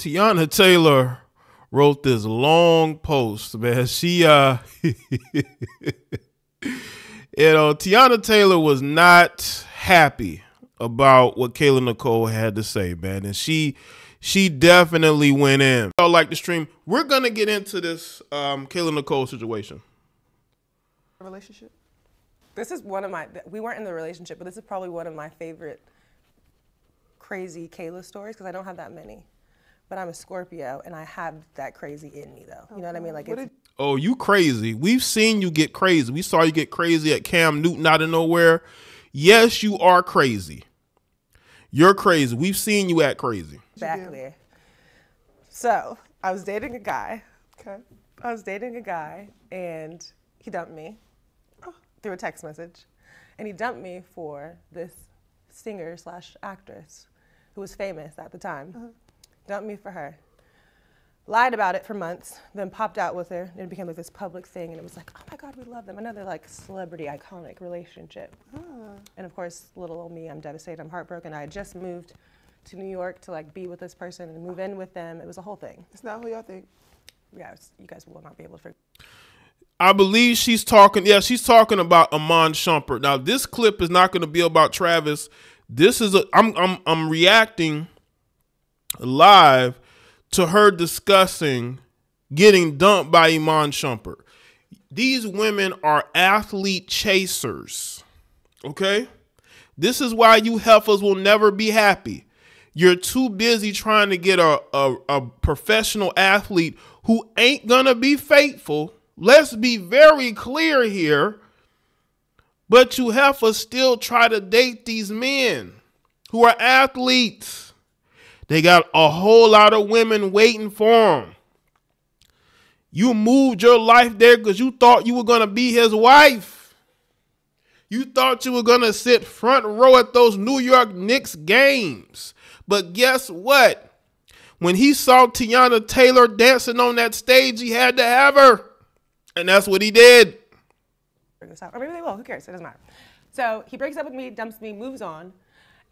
Teyana Taylor wrote this long post, man. She, Teyana Taylor was not happy about what Kayla Nicole had to say, man. And she definitely went in. I like the stream. We're going to get into this Kayla Nicole situation. Relationship? This is one of my, we weren't in the relationship, but this is probably one of my favorite crazy Kayla stories because I don't have that many. But I'm a Scorpio and I have that crazy in me though. You know what I mean? Like, oh, you crazy. We've seen you get crazy. We saw you get crazy at Cam Newton out of nowhere. Yes, you are crazy. You're crazy. We've seen you act crazy. Exactly. So I was dating a guy. Okay. I was dating a guy and he dumped me through a text message. And he dumped me for this singer / actress who was famous at the time. Dumped me for her. Lied about it for months, then popped out with her. It became like this public thing, and it was like, oh my God, we love them. Another like celebrity iconic relationship. And of course, little old me, I'm devastated, I'm heartbroken. I had just moved to New York to like be with this person and move in with them. It was a whole thing. It's not who y'all think. Yeah, you guys will not be able to figure. I believe she's talking, yeah, she's talking about Iman Shumpert. Now, this clip is not going to be about Travis. This is I'm reacting live to her discussing getting dumped by Iman Shumpert. These women are athlete chasers, okay? This is why you heifers will never be happy. You're too busy trying to get a professional athlete who ain't gonna be faithful. Let's be very clear here. But you heifers still try to date these men who are athletes. They got a whole lot of women waiting for them. You moved your life there because you thought you were going to be his wife. You thought you were going to sit front row at those New York Knicks games. But guess what? When he saw Teyana Taylor dancing on that stage, he had to have her. And that's what he did. This out. Or maybe they will. Who cares? It doesn't matter. So he breaks up with me, dumps me, moves on.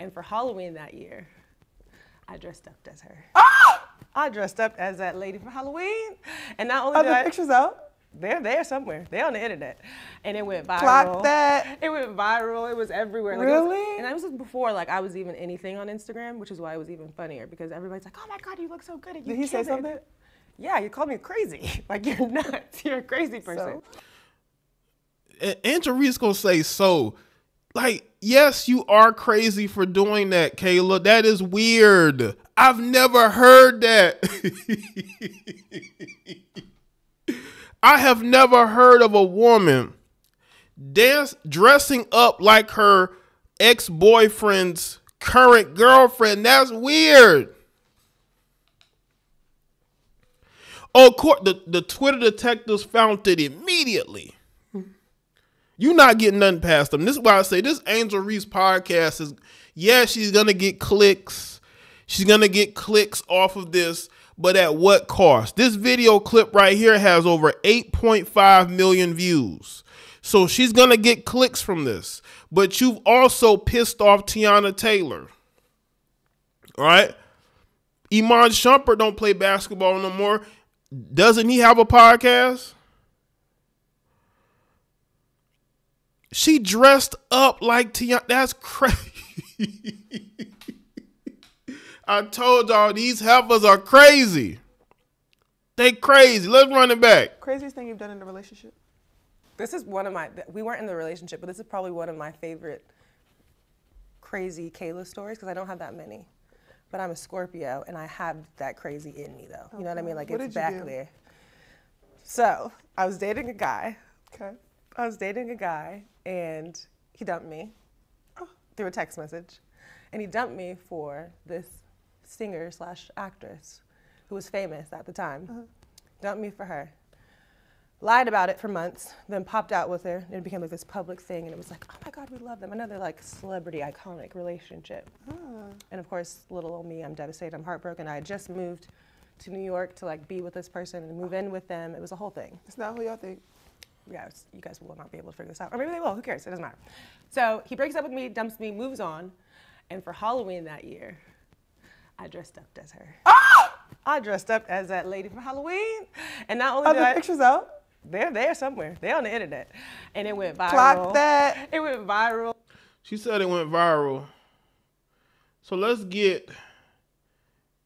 And for Halloween that year, I dressed up as her. I dressed up as that lady for Halloween. And not only Are the pictures out? They're there somewhere. They're on the internet. And it went viral. Clock that. It went viral. It was everywhere. Like, really? And that was before like I was even anything on Instagram, which is why it was even funnier because everybody's like, oh my God, you look so good. Did he say something? Yeah, you called me crazy. Like, you're nuts. You're a crazy person. So? Angel Reed's going to say so. Like, yes, you are crazy for doing that, Kayla. That is weird. I've never heard that. I have never heard of a woman dressing up like her ex-boyfriend's current girlfriend. That's weird. Oh, the Twitter detectives found it immediately. You're not getting nothing past them. This is why I say this Angel Reese podcast is, yeah, she's going to get clicks. She's going to get clicks off of this, but at what cost? This video clip right here has over 8.5 million views. So she's going to get clicks from this. But you've also pissed off Teyana Taylor. All right? Iman Shumpert don't play basketball no more. Doesn't he have a podcast? She dressed up like Teyana. That's crazy. I told y'all these heifers are crazy. They crazy. Let's run it back. Craziest thing you've done in a relationship? This is one of my, we weren't in the relationship, but this is probably one of my favorite crazy Kayla stories because I don't have that many. But I'm a Scorpio and I have that crazy in me though. You know what I mean? Like, it's back there. So I was dating a guy. Okay. I was dating a guy and he dumped me through a text message. And he dumped me for this singer / actress who was famous at the time. Dumped me for her. Lied about it for months, then popped out with her. It became like this public thing and it was like, oh my God, we love them. Another like celebrity iconic relationship. And of course, little old me, I'm devastated, I'm heartbroken. I had just moved to New York to like be with this person and move in with them. It was a whole thing. It's not who y'all think. Yeah, you guys will not be able to figure this out. Or maybe they will. Who cares? It doesn't matter. So he breaks up with me, dumps me, moves on. And for Halloween that year, I dressed up as her. I dressed up as that lady for Halloween. And not only Are did the I, pictures out? they're there somewhere. They're on the internet. And it went viral. Clock that. It went viral. She said it went viral. So let's get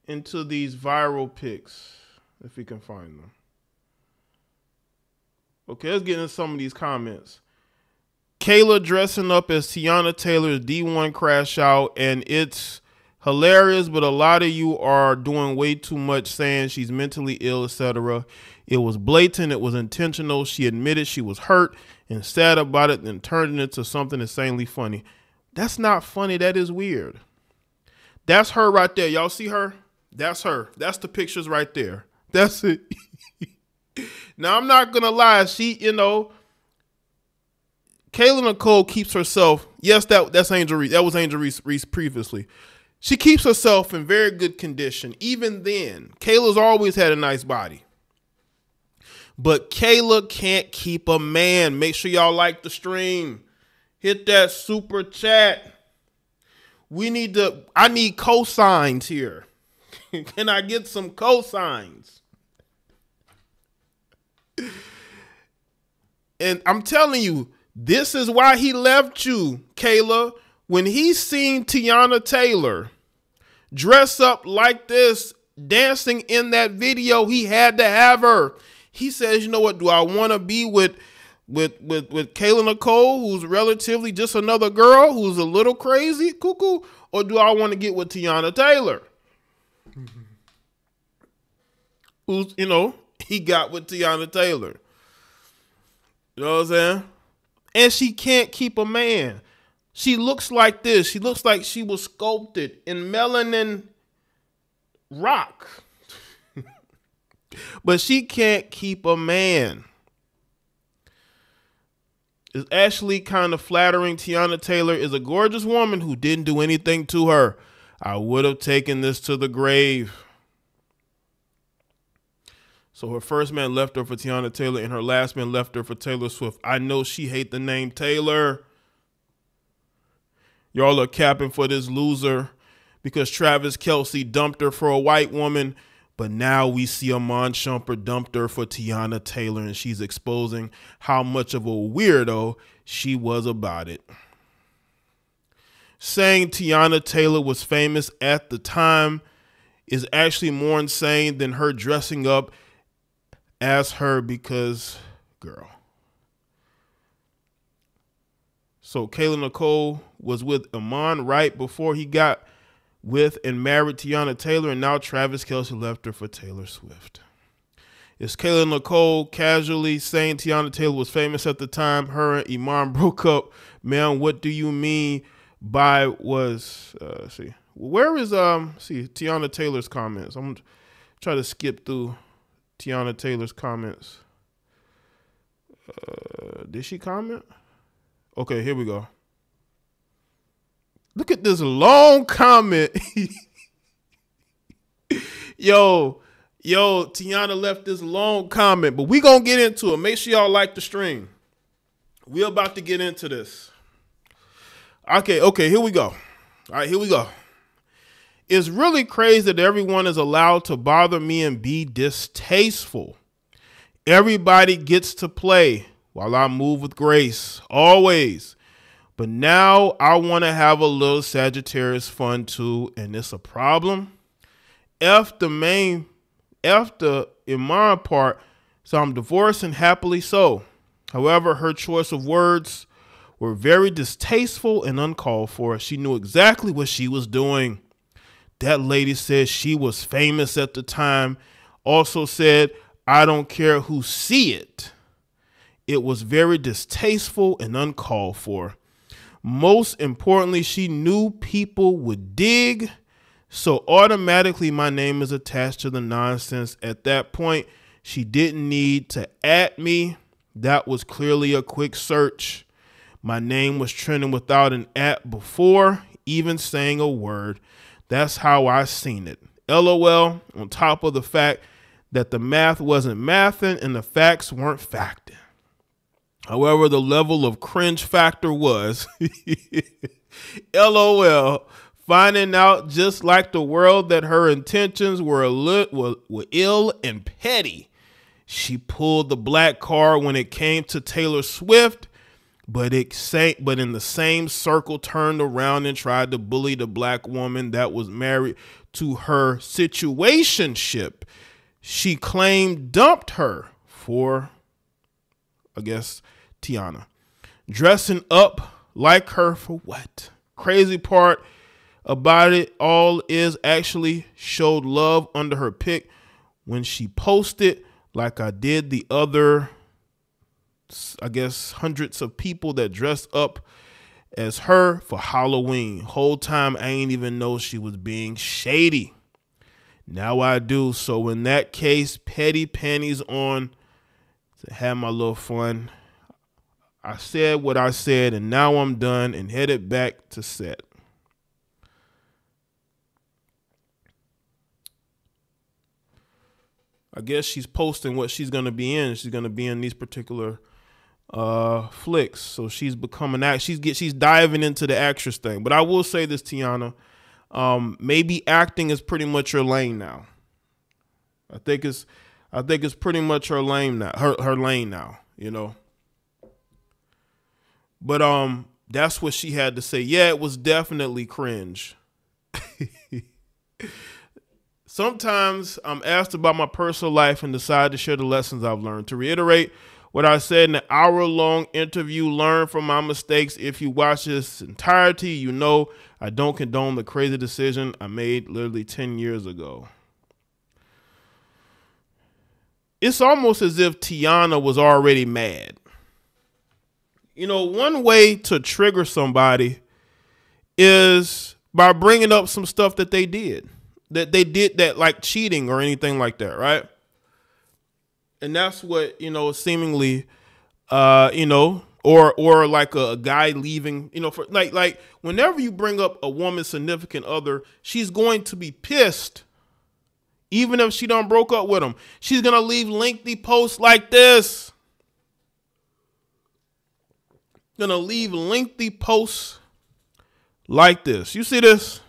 into these viral pics, if we can find them. Okay, let's get into some of these comments. Kayla dressing up as Teyana Taylor's D1 crash out, and it's hilarious, but a lot of you are doing way too much saying she's mentally ill, etc. It was blatant. It was intentional. She admitted she was hurt and sad about it, then turned it into something insanely funny. That's not funny. That is weird. That's her right there. Y'all see her? That's her. That's the pictures right there. That's it. Now, I'm not going to lie. She, Kayla Nicole keeps herself. Yes, that's Angel Reese. That was Angel Reese previously. She keeps herself in very good condition. Even then, Kayla's always had a nice body. But Kayla can't keep a man. Make sure y'all like the stream. Hit that super chat. I need cosigns here. Can I get some cosigns? And I'm telling you, this is why he left you, Kayla. When he seen Teyana Taylor dress up like this, dancing in that video, he had to have her. He says, you know what, do I want to be with Kayla Nicole, who's relatively just another girl who's a little crazy, cuckoo, or do I want to get with Teyana Taylor? Who's, he got with Teyana Taylor. You know what I'm saying? And she can't keep a man. She looks like this. She looks like she was sculpted in melanin rock. But she can't keep a man. It's actually kind of flattering. Teyana Taylor is a gorgeous woman who didn't do anything to her. I would have taken this to the grave. So her first man left her for Teyana Taylor and her last man left her for Taylor Swift. I know she hate the name Taylor. Y'all are capping for this loser because Travis Kelce dumped her for a white woman. But now we see Iman Shumpert dumped her for Teyana Taylor, and she's exposing how much of a weirdo she was about it. Saying Teyana Taylor was famous at the time is actually more insane than her dressing up as her because, girl. So Kayla Nicole was with Iman right before he got with and married Teyana Taylor, and now Travis Kelce left her for Taylor Swift. Is Kayla Nicole casually saying Teyana Taylor was famous at the time her and Iman broke up? Man, what do you mean by was, see, where is, Teyana Taylor's comments? I'm going to try to skip through Teyana Taylor's comments. Did she comment? Okay, here we go. Look at this long comment. Yo, Teyana left this long comment, but we gonna get into it. Make sure y'all like the stream. We're about to get into this. Okay, here we go. All right, here we go. It's really crazy that everyone is allowed to bother me and be distasteful. Everybody gets to play while I move with grace, always. But now I want to have a little Sagittarius fun too, and it's a problem. F the Iman part, so I'm divorced and happily so. However, her choice of words were very distasteful and uncalled for. She knew exactly what she was doing. That lady said she was famous at the time. Also said, I don't care who see it. It was very distasteful and uncalled for. Most importantly, she knew people would dig, so automatically my name is attached to the nonsense. At that point, she didn't need to at me. That was clearly a quick search. My name was trending without an at before even saying a word. That's how I seen it. LOL, on top of the fact that the math wasn't mathing and the facts weren't facting. However, the level of cringe factor was LOL Finding out just like the world that her intentions were ill and petty. She pulled the black card when it came to Taylor Swift, but in the same circle turned around and tried to bully the black woman that was married to her situationship. She claimed dumped her for, I guess, Teyana. Dressing up like her for what? Crazy part about it all is actually showed love under her pic when she posted, like I did the other, I guess, hundreds of people that dressed up as her for Halloween. Whole time I ain't even know she was being shady. Now I do. So in that case, petty panties on to have my little fun. I said what I said, and now I'm done and headed back to set. I guess she's posting what she's going to be in. She's going to be in these particular flicks. So she's becoming she's diving into the actress thing. But I will say this, Teyana, maybe acting is pretty much her lane now. I think it's pretty much her lane now. Her lane now, you know. But that's what she had to say. Yeah, it was definitely cringe. Sometimes I'm asked about my personal life and decide to share the lessons I've learned. To reiterate what I said in an hour-long interview, learn from my mistakes. If you watch this entirety, you know I don't condone the crazy decision I made literally 10 years ago. It's almost as if Teyana was already mad. You know, one way to trigger somebody is by bringing up some stuff that they did. That like cheating or anything like that, right? And that's what, you know, seemingly, you know, or like a guy leaving, you know, for like whenever you bring up a woman's significant other, she's going to be pissed. Even if she done broke up with him, she's going to leave lengthy posts like this. Gonna leave lengthy posts like this. You see this?